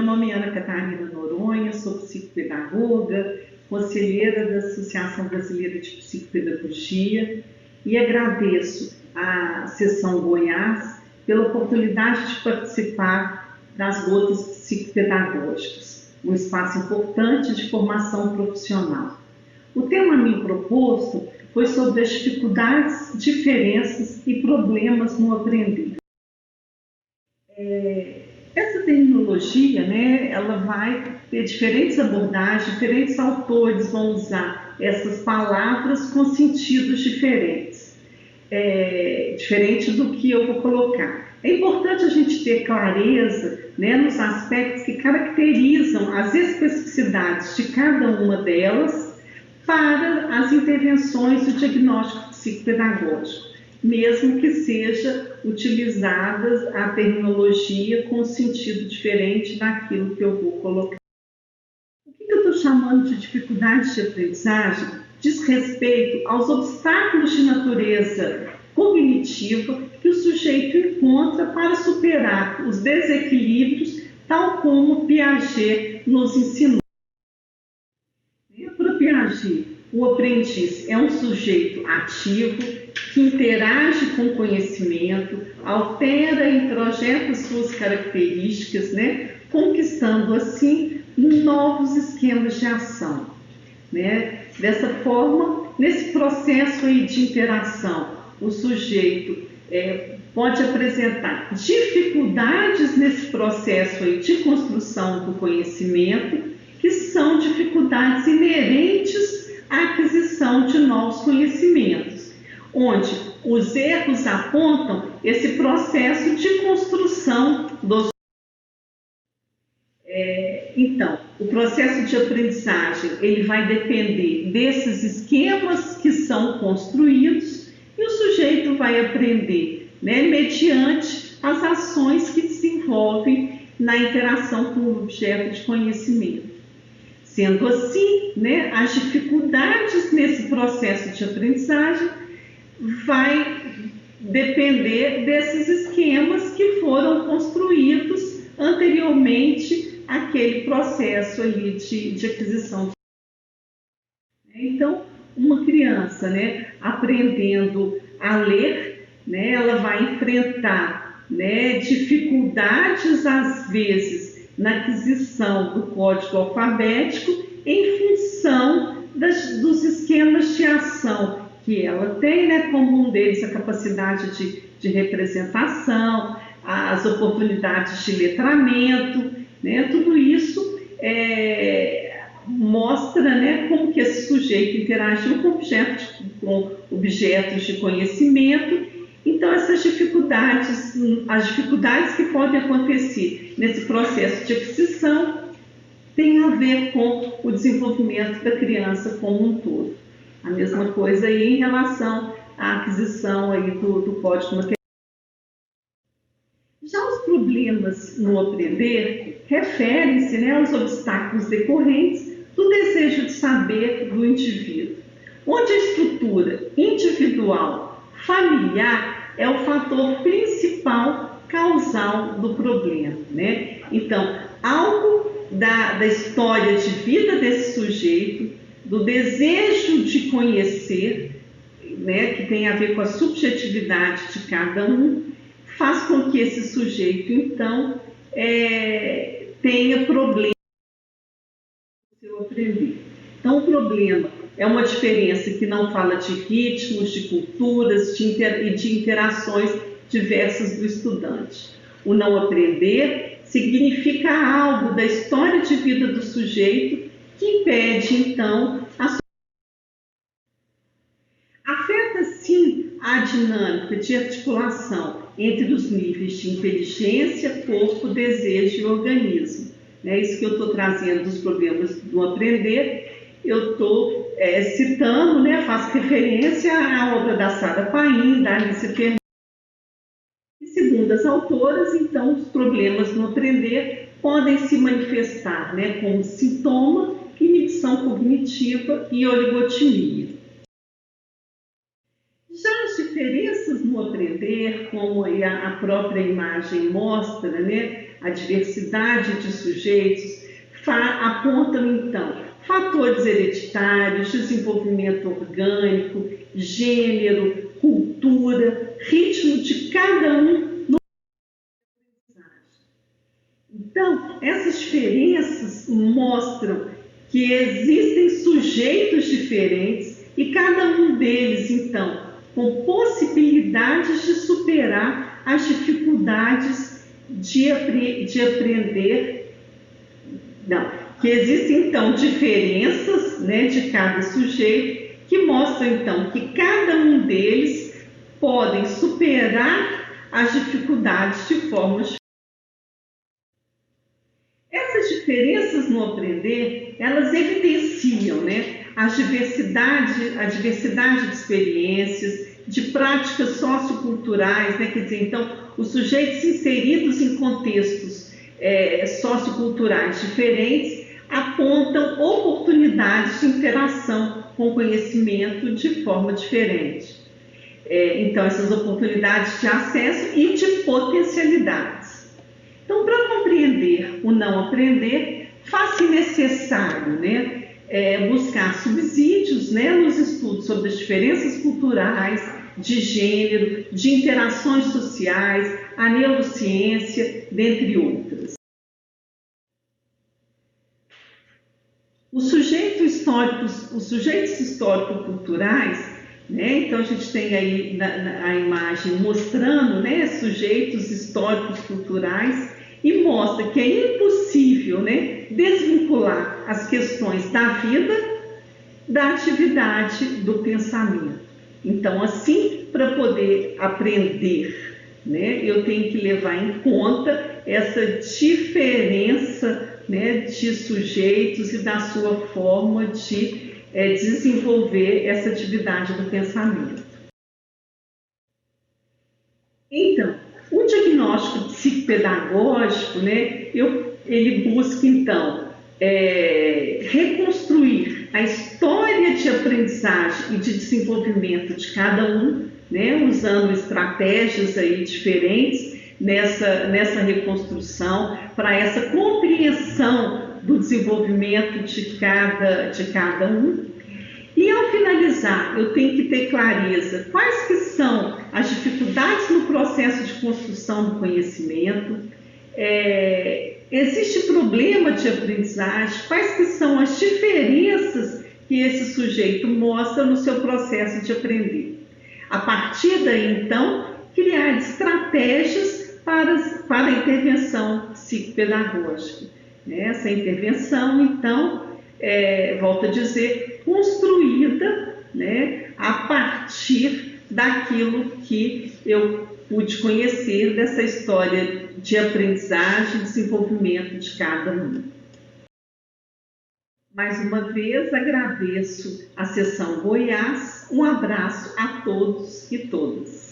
nome é Ana Catarina Noronha, sou psicopedagoga, conselheira da Associação Brasileira de Psicopedagogia e agradeço à Seção Goiás pela oportunidade de participar das Gotas Psicopedagógicas, um espaço importante de formação profissional. O tema a mim proposto foi sobre as dificuldades, diferenças e problemas no aprender. Essa terminologia, ela vai ter diferentes abordagens, diferentes autores vão usar essas palavras com sentidos diferentes, diferente do que eu vou colocar. É importante a gente ter clareza, nos aspectos que caracterizam as especificidades de cada uma delas para as intervenções do diagnóstico psicopedagógico, mesmo que seja utilizada a terminologia com sentido diferente daquilo que eu vou colocar. O que eu estou chamando de dificuldades de aprendizagem diz respeito aos obstáculos de natureza cognitiva que o sujeito encontra para superar os desequilíbrios, tal como Piaget nos ensinou. Para Piaget, o aprendiz é um sujeito ativo que interage com o conhecimento, altera e introjeta suas características, conquistando assim novos esquemas de ação. Dessa forma, nesse processo aí de interação, o sujeito pode apresentar dificuldades nesse processo aí de construção do conhecimento, que são dificuldades inerentes à aquisição de novos conhecimentos, onde os erros apontam esse processo de construção dos. Então, o processo de aprendizagem ele vai depender desses esquemas que são construídos e o sujeito vai aprender mediante as ações que desenvolvem na interação com o objeto de conhecimento. Sendo assim, as dificuldades nesse processo de aprendizagem vai depender desses esquemas que foram construídos anteriormente àquele processo ali de aquisição. Então, uma criança, aprendendo a ler, ela vai enfrentar dificuldades, às vezes, na aquisição do código alfabético em função dos esquemas de ação que ela tem, como um deles a capacidade de representação, as oportunidades de letramento, tudo isso mostra como que esse sujeito interagiu com objetos de conhecimento. Então, essas dificuldades, as dificuldades que podem acontecer nesse processo de aquisição tem a ver com o desenvolvimento da criança como um todo. A mesma coisa aí em relação à aquisição aí do código material. Já os problemas no aprender referem-se aos obstáculos decorrentes do desejo de saber do indivíduo, onde a estrutura individual, familiar, é o fator principal causal do problema. Então, algo da história de vida desse sujeito, do desejo de conhecer, que tem a ver com a subjetividade de cada um, faz com que esse sujeito, então, tenha problemas no seu aprender. Então, o problema é uma diferença que não fala de ritmos, de culturas e de interações diversas do estudante. O não aprender significa algo da história de vida do sujeito que impede, então, afeta, sim, a dinâmica de articulação entre os níveis de inteligência, corpo, desejo e organismo. Isso que eu estou trazendo dos problemas do aprender, eu estou citando, faço referência à obra da Sara Paim, da Alice Fernandes. E segundo as autoras, então, os problemas no aprender podem se manifestar como sintoma, inibição cognitiva e oligotimia. Já as diferenças no aprender, como a própria imagem mostra, a diversidade de sujeitos, apontam então fatores hereditários, desenvolvimento orgânico, gênero, cultura, ritmo de cada um no aprendizagem. Então, essas diferenças mostram que existem sujeitos diferentes e cada um deles, então, com possibilidades de superar as dificuldades de aprender. Não, que existem, então, diferenças, né, de cada sujeito, que mostram, então, que cada um deles podem superar as dificuldades de forma diferente. Essas diferenças no aprender, elas evidenciam, né, a diversidade de experiências, de práticas socioculturais, né, quer dizer, então, os sujeitos inseridos em contextos socioculturais diferentes apontam oportunidades de interação com o conhecimento de forma diferente. Então, essas oportunidades de acesso e de potencialidades. Então, para compreender o não aprender, faz-se necessário, né, buscar subsídios, né, nos estudos sobre as diferenças culturais, de gênero, de interações sociais, a neurociência, dentre outras. Os sujeitos histórico-culturais, né, então a gente tem aí a imagem mostrando, né, sujeitos históricos culturais e mostra que é impossível, né, desvincular as questões da vida da atividade do pensamento. Então, assim, para poder aprender, né, eu tenho que levar em conta essa diferença, né, de sujeitos e da sua forma de desenvolver essa atividade do pensamento. Então, o diagnóstico psicopedagógico, né, ele busca, então, reconstruir a história de aprendizagem e de desenvolvimento de cada um, né, usando estratégias aí diferentes nessa reconstrução, para essa compreensão do desenvolvimento de cada um. E ao finalizar, eu tenho que ter clareza quais que são as dificuldades no processo de construção do conhecimento, existe problema de aprendizagem, quais que são as diferenças que esse sujeito mostra no seu processo de aprender. A partir daí, então, criar estratégias para a intervenção psicopedagógica. Essa intervenção, então, volto a dizer, construída, né, a partir daquilo que eu pude conhecer dessa história de aprendizagem e desenvolvimento de cada um. Mais uma vez, agradeço a Seção Goiás. Um abraço a todos e todas.